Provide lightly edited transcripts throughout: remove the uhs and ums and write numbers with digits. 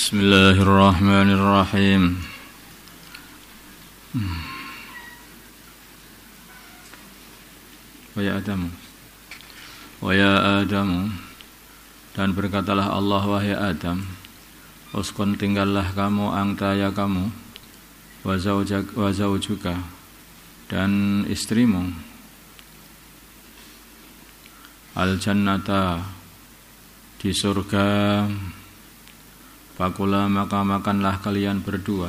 Bismillahirrahmanirrahim. Wa ya Adamu, dan berkatalah Allah, wahai Adam, uskun, tinggallah kamu, anta ya kamu, wa zaujuka, dan istrimu, al jannata, di surga, fakula, maka makanlah kalian berdua,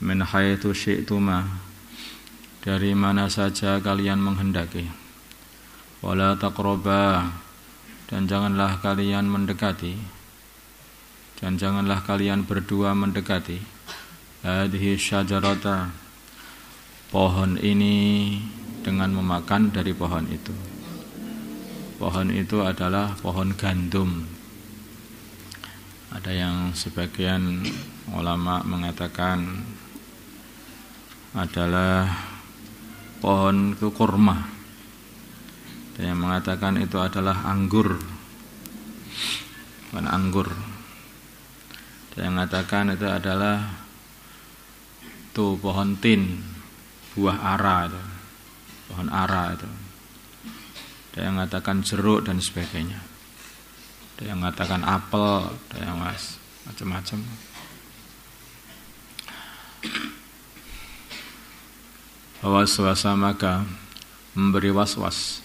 min haitsu syi'tuma, dari mana saja kalian menghendaki, wala taqraba, dan janganlah kalian mendekati, dan janganlah kalian berdua mendekati, hadhihi syajarata, pohon ini, dengan memakan dari pohon itu. Pohon itu adalah pohon gandum. Ada yang sebagian ulama mengatakan adalah pohon itu kurma. Ada yang mengatakan itu adalah anggur, bukan anggur. Ada yang mengatakan itu adalah tuh pohon tin, buah ara itu, pohon ara itu. Ada yang mengatakan jeruk dan sebagainya. Ada yang mengatakan apel, ada yang macam-macam. Waswasa, maka memberi waswas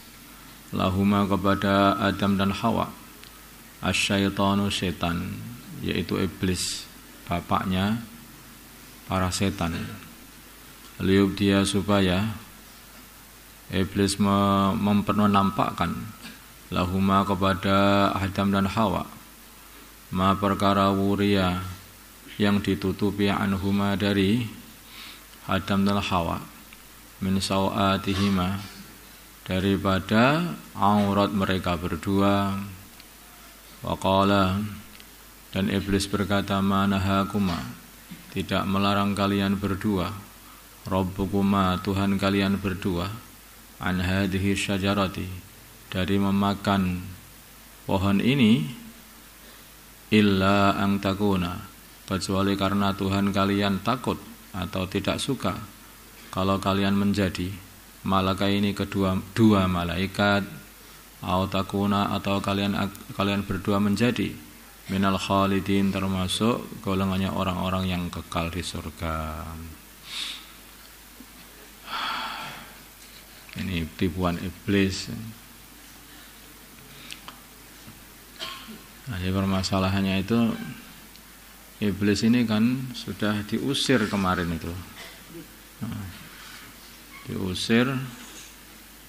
lahuma, kepada Adam dan Hawa, asyaitanu, setan, yaitu iblis, bapaknya para setan. Liub, dia supaya iblis menampakkan lahuma, kepada Adam dan Hawa, ma perkara wuria, yang ditutupi anhuma, dari Adam dan Hawa, min sawatihima, daripada aurat mereka berdua. Waqala, dan iblis berkata, manahakuma, tidak melarang kalian berdua, rabbukuma, Tuhan kalian berdua, an hadhihi syajarati, dari memakan pohon ini, illa ang takuna, kecuali karena Tuhan kalian takut atau tidak suka kalau kalian menjadi malaikat ini, dua malaikat, au takuna, atau kalian berdua menjadi minal khalidin, termasuk golongannya orang-orang yang kekal di surga. Ini tipuan iblis. Nah, permasalahannya itu, iblis ini kan sudah diusir kemarin itu. Nah, diusir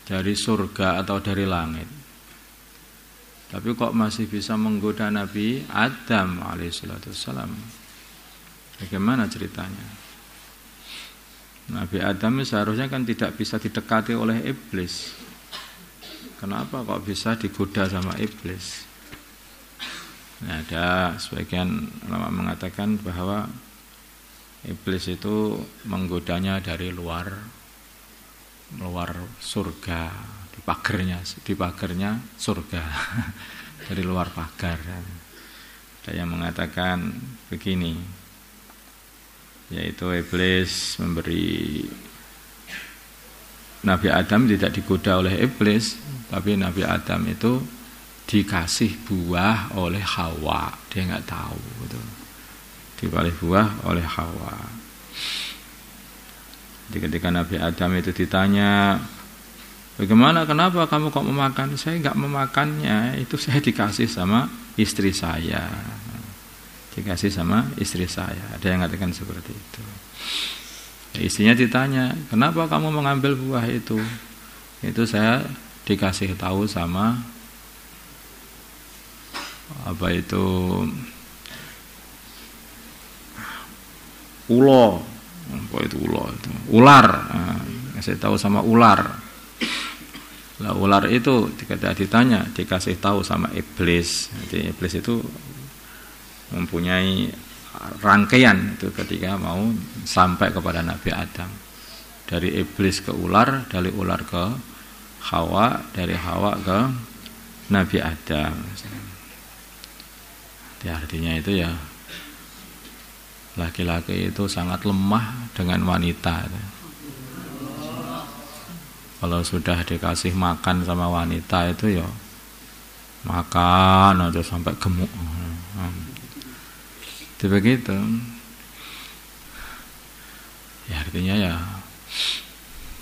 dari surga atau dari langit. Tapi kok masih bisa menggoda Nabi Adam alaihissalam? Bagaimana ceritanya? Nabi Adam seharusnya kan tidak bisa didekati oleh iblis. Kenapa kok bisa digoda sama iblis? Nah, ada sebagian ulama mengatakan bahwa iblis itu menggodanya dari luar surga, di pagarnya surga, dari luar pagar. Ada yang mengatakan begini, yaitu iblis memberi Nabi Adam, tidak digoda oleh iblis, tapi Nabi Adam itu dikasih buah oleh Hawa, dia nggak tahu gitu. Dikasih buah oleh Hawa. Jadi ketika Nabi Adam itu ditanya, bagaimana, kenapa kamu kok memakan? Saya nggak memakannya, itu saya dikasih sama istri saya. Dikasih sama istri saya. Ada yang mengatakan seperti itu. Istrinya ditanya, kenapa kamu mengambil buah itu? Itu saya dikasih tahu sama ular. Saya tahu sama ular. Lah ular itu ketika ditanya dikasih tahu sama iblis. Jadi iblis itu mempunyai rangkaian itu ketika mau sampai kepada Nabi Adam. Dari iblis ke ular, dari ular ke Hawa, dari Hawa ke Nabi Adam. Jadi artinya itu ya laki-laki itu sangat lemah dengan wanita. Kalau sudah dikasih makan sama wanita itu ya makan aja sampai gemuk. Itu begitu. Ya artinya ya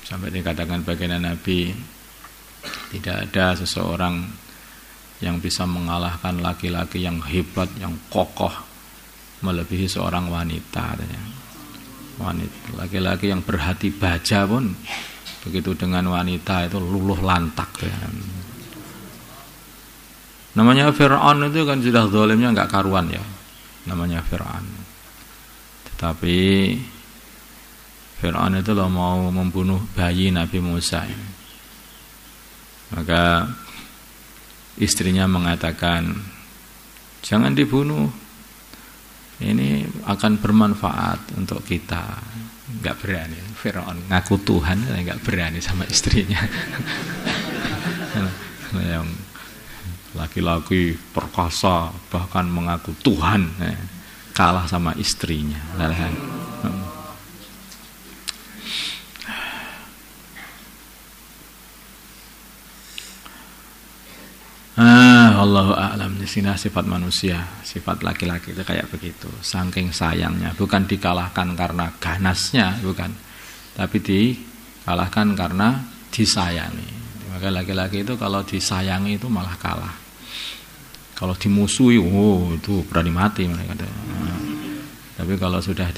sampai dikatakan baginda Nabi, tidak ada seseorang yang bisa mengalahkan laki-laki yang hebat, yang kokoh melebihi seorang wanita. Wanita, laki-laki yang berhati baja pun begitu dengan wanita itu luluh lantak. Namanya Fir'aun itu kan sudah zalimnya enggak karuan ya. Namanya Fir'aun. Tetapi Fir'aun itu loh mau membunuh bayi Nabi Musa. Maka istrinya mengatakan, jangan dibunuh, ini akan bermanfaat untuk kita. Enggak berani. Fir'aun ngaku Tuhan, enggak berani sama istrinya. Yang laki-laki perkasa bahkan mengaku Tuhan, kalah sama istrinya. Allahu a'lam. Di sini sifat manusia, sifat laki-laki itu kayak begitu. Saking sayangnya, bukan dikalahkan karena ganasnya, bukan, tapi dikalahkan karena disayangi. Maka laki-laki itu kalau disayangi itu malah kalah. Kalau dimusuhi, itu berani mati mereka. Tapi kalau sudah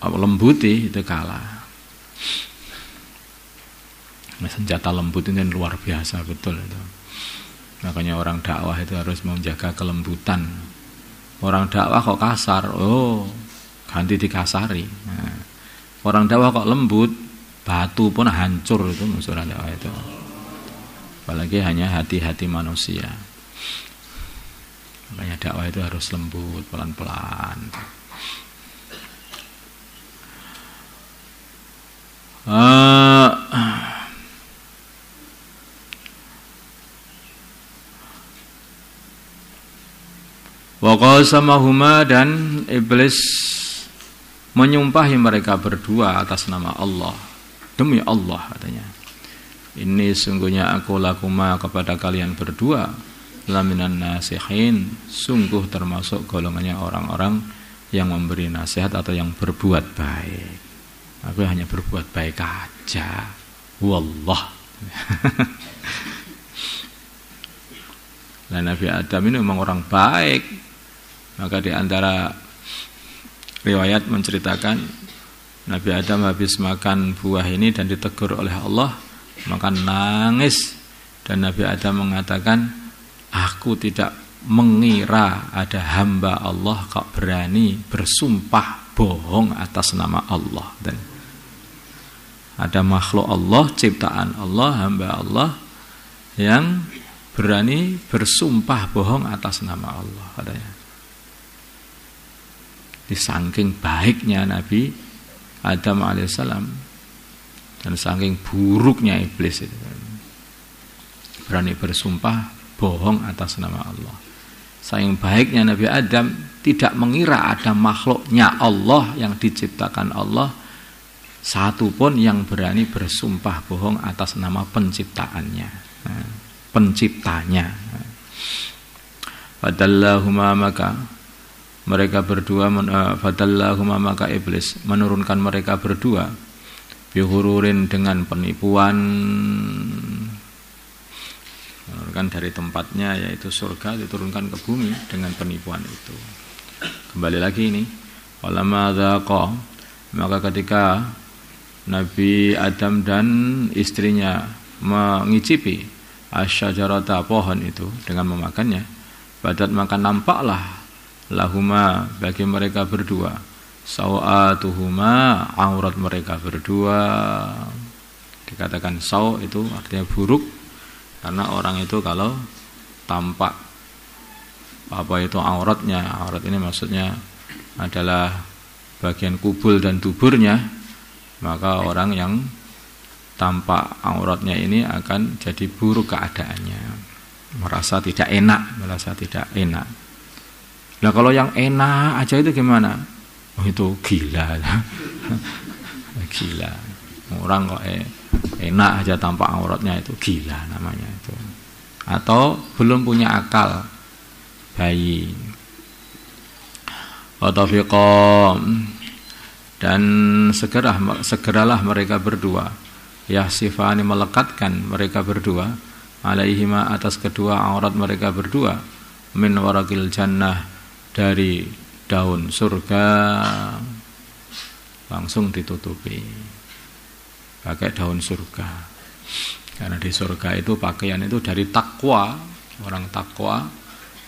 lembuti itu kalah. Senjata lembut ini luar biasa betul itu. Makanya orang dakwah itu harus menjaga kelembutan. Orang dakwah kok kasar, ganti dikasari. Orang dakwah kok lembut, batu pun hancur itu musuh dakwah itu. Apalagi hanya hati-hati manusia. Makanya dakwah itu harus lembut, pelan-pelan. Wa qasamahuma, dan iblis menyumpahi mereka berdua atas nama Allah. Demi Allah katanya, ini sungguhnya aku lakuma kepada kalian berdua laminan nasihin, sungguh termasuk golongannya orang-orang yang memberi nasihat atau yang berbuat baik. Aku hanya berbuat baik aja. Wallah. Nah, Nabi Adam ini memang orang baik. Maka di antara riwayat menceritakan Nabi Adam habis makan buah ini dan ditegur oleh Allah, maka nangis, dan Nabi Adam mengatakan, aku tidak mengira ada hamba Allah kok berani bersumpah bohong atas nama Allah. Dan ada makhluk Allah, ciptaan Allah, hamba Allah yang berani bersumpah bohong atas nama Allah katanya. Di saking baiknya Nabi Adam alaihissalam dan saking buruknya iblis itu, berani bersumpah bohong atas nama Allah. Saking baiknya Nabi Adam tidak mengira ada makhluknya Allah yang diciptakan Allah satu pun yang berani bersumpah bohong atas nama penciptaannya, penciptanya. Fadallahuma, maka mereka berdua fadallahuma, maka iblis menurunkan mereka berdua bihururin, dengan penipuan, menurunkan dari tempatnya yaitu surga diturunkan ke bumi dengan penipuan itu. Kembali lagi ini, walamma dzaqa, maka ketika Nabi Adam dan istrinya mengicipi asyajarata, pohon itu, dengan memakannya, badat, maka nampaklah lahuma, bagi mereka berdua, sawatuhuma, aurat mereka berdua. Dikatakan saw itu artinya buruk, karena orang itu kalau tampak apa itu auratnya, aurat ini maksudnya adalah bagian kubul dan tuburnya, maka orang yang tampak auratnya ini akan jadi buruk keadaannya, merasa tidak enak. Nah kalau yang enak aja itu gimana? Oh, itu gila. Gila. Orang kok enak aja tampak auratnya itu gila namanya itu. Atau belum punya akal, bayi. Watafiqom, dan segeralah mereka berdua, yahsifani melekatkan mereka berdua, alaihima atas kedua aurat mereka berdua, min warakil jannah, dari daun surga, langsung ditutupi pakai daun surga. Karena di surga itu pakaian itu dari takwa, orang takwa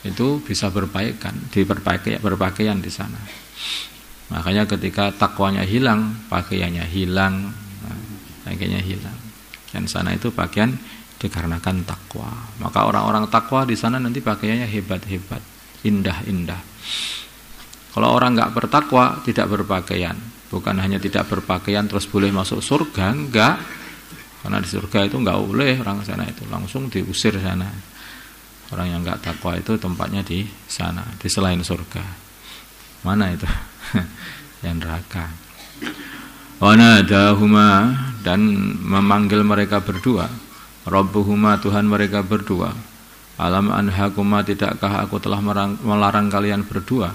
itu bisa berpakaian di sana. Makanya ketika takwanya hilang, pakaiannya hilang, pakaiannya hilang. Dan sana itu pakaian dikarenakan takwa. Maka orang-orang takwa di sana nanti pakaiannya hebat-hebat, indah-indah. Kalau orang nggak bertakwa, tidak berpakaian. Bukan hanya tidak berpakaian terus boleh masuk surga, enggak. Karena di surga itu nggak boleh orang sana itu, langsung diusir sana. Orang yang enggak takwa itu tempatnya di sana, di selain surga. Mana itu? Yang neraka. Wa nadahuma, dan memanggil mereka berdua. Rabbuhuma, Tuhan mereka berdua. Alam anhakuma, tidakkah aku telah melarang kalian berdua?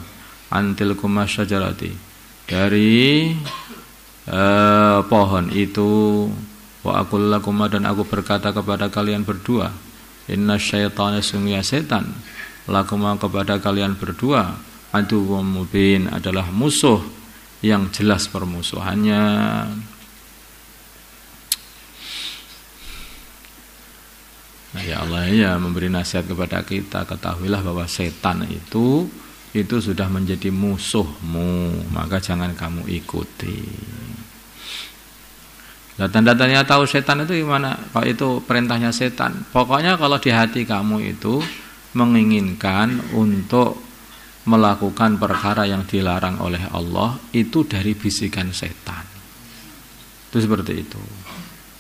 Antilkuma syajarati, dari pohon itu. Wa aqul lakuma, dan aku berkata kepada kalian berdua, inna syaitana, sungguh setan, lakuma kepada kalian berdua, aduwwum mubin, adalah musuh yang jelas permusuhannya. Nah, ya Allah ya memberi nasihat kepada kita, ketahuilah bahwa setan itu sudah menjadi musuhmu, maka jangan kamu ikuti. Nah, tanda-tandanya tahu setan itu gimana? Kalau itu perintahnya setan. Pokoknya kalau di hati kamu itu menginginkan untuk melakukan perkara yang dilarang oleh Allah, itu dari bisikan setan. Itu seperti itu.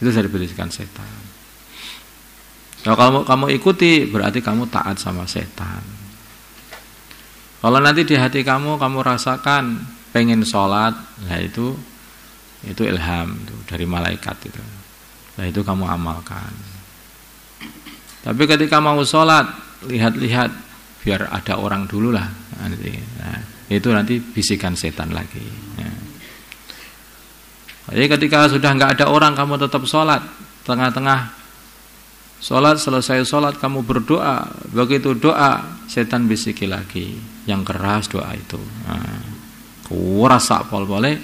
Itu dari bisikan setan. Kalau kamu ikuti, berarti kamu taat sama setan. Kalau nanti di hati kamu rasakan pengen sholat, nah itu ilham itu dari malaikat itu. Nah itu kamu amalkan. Tapi ketika mau sholat, lihat-lihat biar ada orang dulu lah nanti. Nah, itu nanti bisikan setan lagi. Nah. Jadi ketika sudah nggak ada orang, kamu tetap sholat. Tengah-tengah sholat, selesai sholat kamu berdoa. Begitu doa, setan bisiki lagi. Yang keras doa itu. Nah, keras sakpol boleh,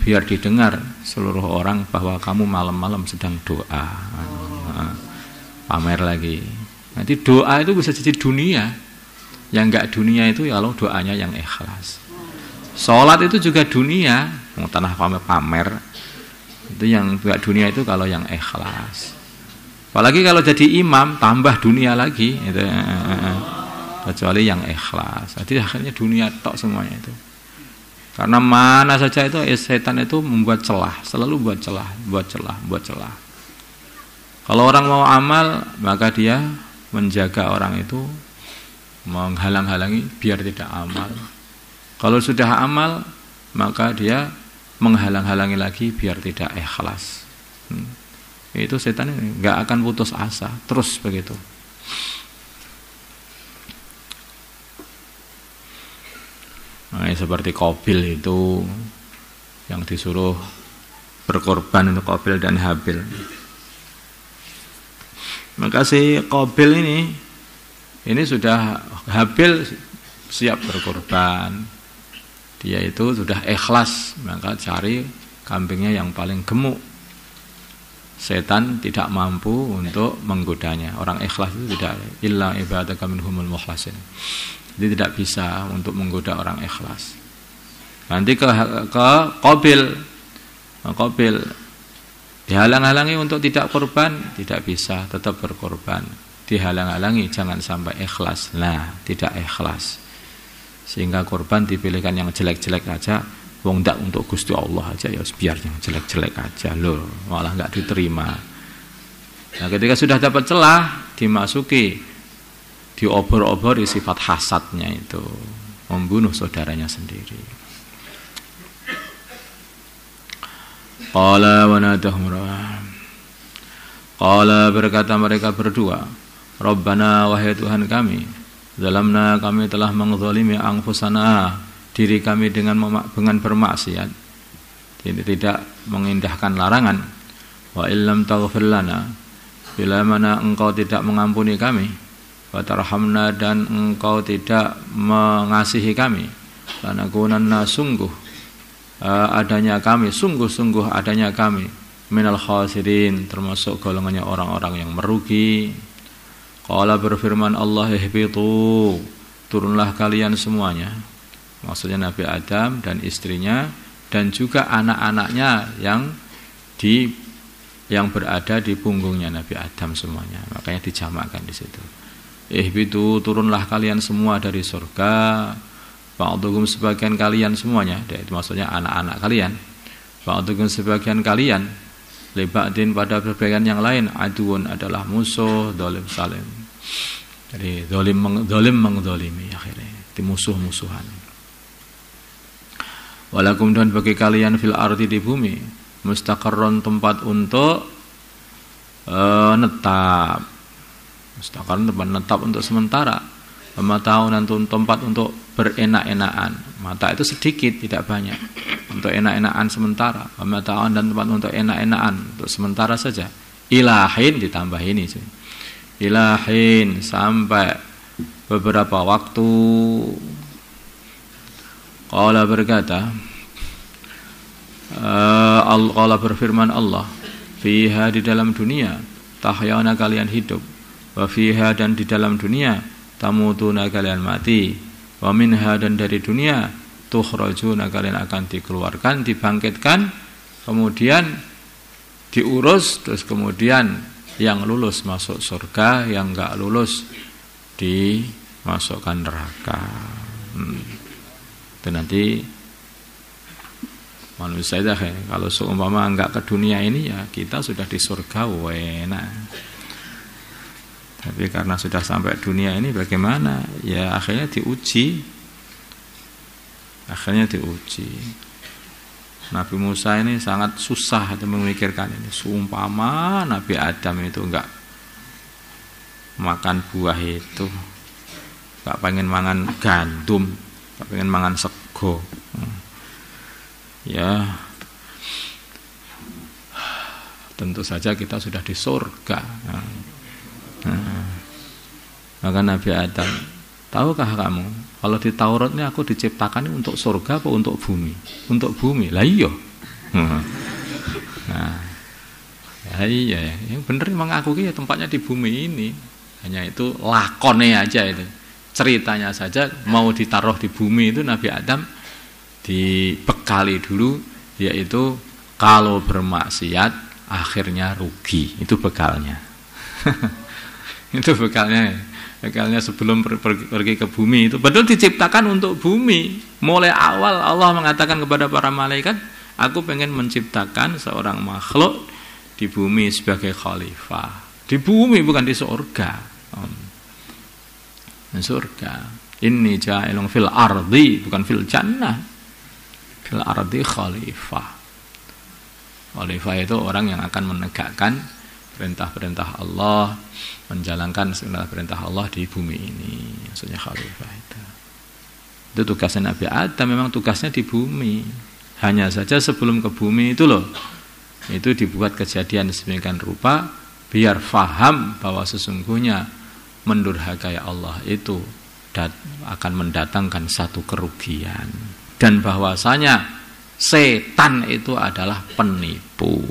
biar didengar seluruh orang bahwa kamu malam-malam sedang doa. Pamer lagi. Nanti doa itu bisa jadi dunia. Yang enggak dunia itu ya kalau doanya yang ikhlas. Salat itu juga dunia, tanah pamer. Itu yang enggak dunia itu kalau yang ikhlas. Apalagi kalau jadi imam tambah dunia lagi itu. Kecuali yang ikhlas. Jadi akhirnya dunia tok semuanya itu. Karena mana saja itu setan itu membuat celah, selalu buat celah. Kalau orang mau amal, maka dia menjaga orang itu, menghalang-halangi biar tidak amal. Kalau sudah amal, maka dia menghalang-halangi lagi biar tidak ikhlas. Itu setan ini nggak akan putus asa, terus begitu. Nah, seperti Qabil itu yang disuruh berkorban untuk Qabil dan Habil. Maka si Qabil ini sudah Habil siap berkorban. Dia itu sudah ikhlas, maka cari kambingnya yang paling gemuk. Setan tidak mampu untuk menggodanya. Orang ikhlas itu tidak, illa ibadaka minhumul mukhlasin. Jadi tidak bisa untuk menggoda orang ikhlas. Nanti ke Qabil dihalang-halangi untuk tidak korban, tidak bisa, tetap berkorban. Dihalang-halangi jangan sampai ikhlas. Nah, tidak ikhlas. Sehingga korban dipilihkan yang jelek-jelek aja. Wong ndak untuk Gusti Allah aja ya biar yang jelek-jelek aja loh, malah enggak diterima. Nah, ketika sudah dapat celah, dimasuki, diobor-obori sifat hasadnya itu. membunuh saudaranya sendiri. Qala wa nadahum. Qala berkata mereka berdua, Rabbana wahai Tuhan kami, zalamna kami telah mengzalimi anfusana, diri kami dengan bermaksiat, tidak mengindahkan larangan. Wa illam taghfir lana, bila mana engkau tidak mengampuni kami, wa tarhamna dan engkau tidak mengasihi kami, lanakunanna sungguh adanya kami minal khasirin, termasuk golongannya orang-orang yang merugi. Qala berfirman Allah, ihbitu, turunlah kalian semuanya, maksudnya Nabi Adam dan istrinya dan juga anak-anaknya yang berada di punggungnya Nabi Adam semuanya, makanya dijamakkan di situ. Ihbitu, turunlah kalian semua dari surga, ba'dukum sebagian kalian semuanya, itu maksudnya anak-anak kalian, ba'dukum sebagian kalian, liba'din pada berbagian yang lain, aduun adalah musuh, dolim salim. Jadi dolim mengdolimi, akhirnya di musuh-musuhan. Walakum dan bagi kalian fil ardi di bumi, mustaqarron tempat untuk netap. Mustaqarron tempat netap untuk sementara. Mata'un tempat untuk berenak-enakan. Mata itu sedikit, tidak banyak. Untuk enak-enakan sementara. Mata'un dan tempat untuk enak-enakan untuk sementara saja. Ilahin ditambah ini sih. Ilahin sampai beberapa waktu. Qala berkata, Allah berfirman Allah, fiha di dalam dunia tahyana kalian hidup, wa fiha dan di dalam dunia tamutuna kalian mati, wa minha dan dari dunia tukhrajuna kalian akan dikeluarkan, dibangkitkan, kemudian diurus, terus kemudian yang lulus masuk surga, yang enggak lulus dimasukkan neraka. Itu nanti manusia itu kalau seumpama enggak ke dunia ini, ya kita sudah di surga enak. Tapi karena sudah sampai dunia ini bagaimana? Ya akhirnya diuji. Nabi Musa ini sangat susah itu memikirkan ini. Seumpama Nabi Adam itu enggak makan buah itu, enggak pengen mangan gandum, enggak pengen mangan sego. Ya tentu saja kita sudah di surga. Maka Nabi Adam, tahukah kamu kalau di Taurat ini aku diciptakan untuk surga apa untuk bumi? Untuk bumi. Lah iya. Nah, iya, yang bener memang aku ya tempatnya di bumi ini. Hanya itu lakone aja itu. Ceritanya saja mau ditaruh di bumi itu Nabi Adam dibekali dulu, yaitu kalau bermaksiat akhirnya rugi. Itu bekalnya. Itu bekalnya sebelum pergi ke bumi itu betul diciptakan untuk bumi. Mulai awal Allah mengatakan kepada para malaikat, aku pengen menciptakan seorang makhluk di bumi sebagai khalifah. Di bumi bukan di surga. Di surga. Inni ja'ilun fil ardi, bukan fil jannah. Fil ardi khalifah. Khalifah itu orang yang akan menegakkan perintah-perintah Allah, menjalankan segala perintah Allah di bumi ini. Maksudnya khalifah itu tugasnya Nabi Adam, memang tugasnya di bumi. Hanya saja sebelum ke bumi itu loh, itu dibuat kejadian sedemikian rupa biar faham bahwa sesungguhnya mendurhakai Allah itu akan mendatangkan satu kerugian, dan bahwasanya setan itu adalah penipu.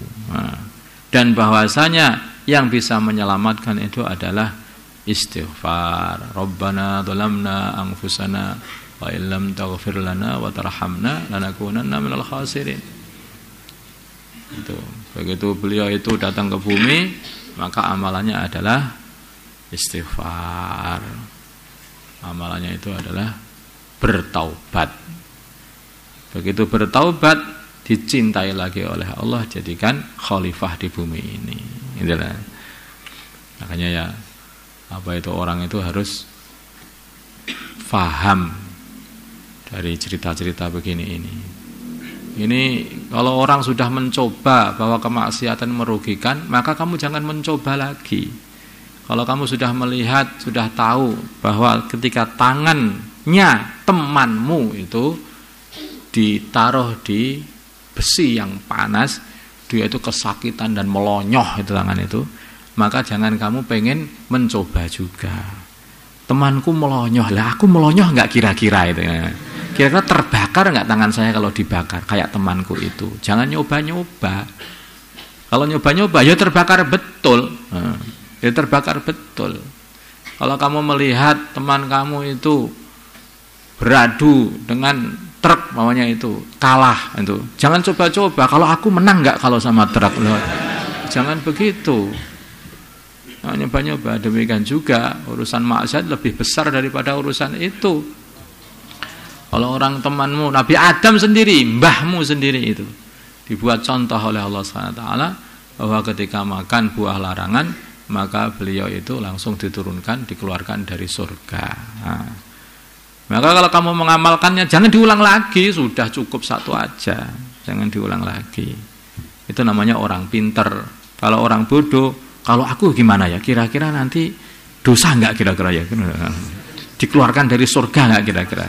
Dan bahwasanya yang bisa menyelamatkan itu adalah istighfar. Rabbana dhalamna anfusana wa illam taghfir lana wa tarhamna lanakunanna minal khasirin. Itu. Begitu beliau itu datang ke bumi, maka amalannya adalah istighfar. Amalannya itu adalah bertaubat. Begitu bertaubat, dicintai lagi oleh Allah, jadikan khalifah di bumi ini. Itulah. Makanya ya, apa itu orang itu harus faham dari cerita-cerita begini ini. Ini kalau orang sudah mencoba bahwa kemaksiatan merugikan, maka kamu jangan mencoba lagi. Kalau kamu sudah melihat, sudah tahu bahwa ketika tangannya temanmu itu ditaruh di besi yang panas, dia itu kesakitan dan melonyoh itu tangan itu, maka jangan kamu pengen mencoba juga. Temanku melonyoh, lah aku melonyoh nggak kira-kira itu? Kira-kira terbakar nggak tangan saya kalau dibakar kayak temanku itu? Jangan nyoba-nyoba. Kalau nyoba-nyoba ya terbakar betul. Ya terbakar betul. Kalau kamu melihat teman kamu itu beradu dengan truk, maunya itu kalah itu, jangan coba-coba. Kalau aku menang nggak kalau sama truk? Loh, jangan begitu. Nah, nyoba-nyoba. Demikian juga urusan maksiat lebih besar daripada urusan itu. Kalau orang temanmu, Nabi Adam sendiri, mbahmu sendiri itu dibuat contoh oleh Allah SWT bahwa ketika makan buah larangan, maka beliau itu langsung diturunkan, dikeluarkan dari surga. Nah, maka kalau kamu mengamalkannya, jangan diulang lagi, sudah cukup satu aja, jangan diulang lagi. Itu namanya orang pinter. Kalau orang bodoh, kalau aku gimana ya? Kira-kira nanti dosa nggak kira-kira ya? Dikeluarkan dari surga nggak kira-kira?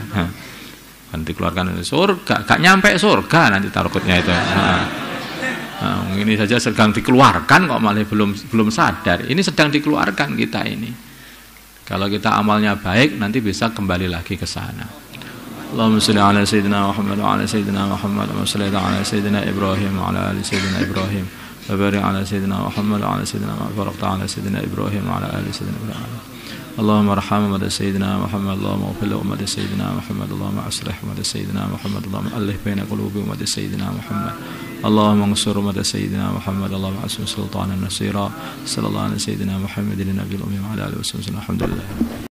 Kan dikeluarkan dari surga, gak nyampe surga nanti takutnya itu. Nah, ini saja sedang dikeluarkan kok malah belum sadar. Ini sedang dikeluarkan kita ini. Kalau kita amalnya baik, nanti bisa kembali lagi ke sana. Allahumma shalli ala sayyidina Muhammad wa ala sayyidina Muhammad wa salli ala sayyidina Ibrahim wa ala ali sayyidina Ibrahim wa barik ala sayyidina Muhammad wa ala sayyidina Muhammad wa ala sayyidina Ibrahim wa ala ali sayyidina Ibrahim. Allahumma arham umat sayyidina Muhammad, Allahumma ighfir li umat sayyidina Muhammad, Allahumma aslih umat sayyidina Muhammad, Allahumma alih baina qulubi umat sayyidina Muhammad. Allahumma ansur umat sayyidina Muhammad, Allahumma asmi sultanan nasira. Sallallahu alaihi sayyidina Muhammadin nabiyil ummi wa ala alihi wasallam. Alhamdulillah.